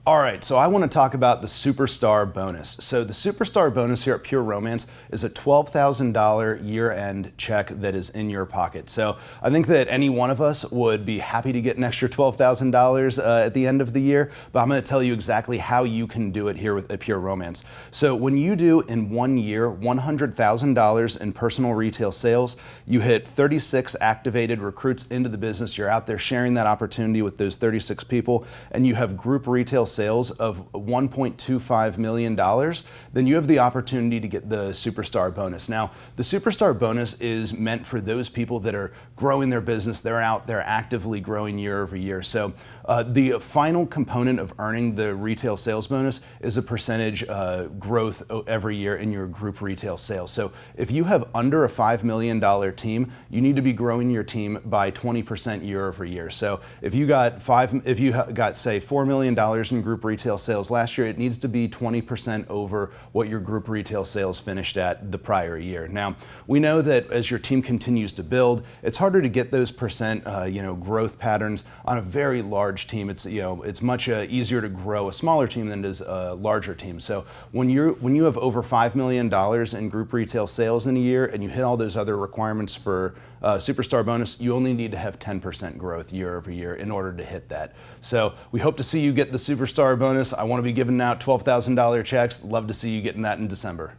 All right, so I want to talk about the Superstar Bonus. So the Superstar Bonus here at Pure Romance is a $12,000 year-end check that is in your pocket. So I think that any one of us would be happy to get an extra $12,000 at the end of the year, but I'm going to tell you exactly how you can do it here at Pure Romance. So when you do in 1 year $100,000 in personal retail sales, you hit 36 activated recruits into the business. You're out there sharing that opportunity with those 36 people, and you have group retail sales of $1.25 million, then you have the opportunity to get the Superstar Bonus. Now, the Superstar Bonus is meant for those people that are growing their business. They're out there actively growing year over year. So the final component of earning the retail sales bonus is a percentage growth every year in your group retail sales. So if you have under a $5 million team, you need to be growing your team by 20% year over year. So if you got say $4 million in group retail sales last year, it needs to be 20% over what your group retail sales finished at the prior year. Now, we know that as your team continues to build, it's harder to get those percent growth patterns on a very large team. It's much easier to grow a smaller team than it is a larger team. So when you have over $5 million in group retail sales in a year and you hit all those other requirements for Superstar Bonus, you only need to have 10% growth year over year in order to hit that. So we hope to see you get the Superstar Bonus. I want to be giving out $12,000 checks. Love to see you getting that in December.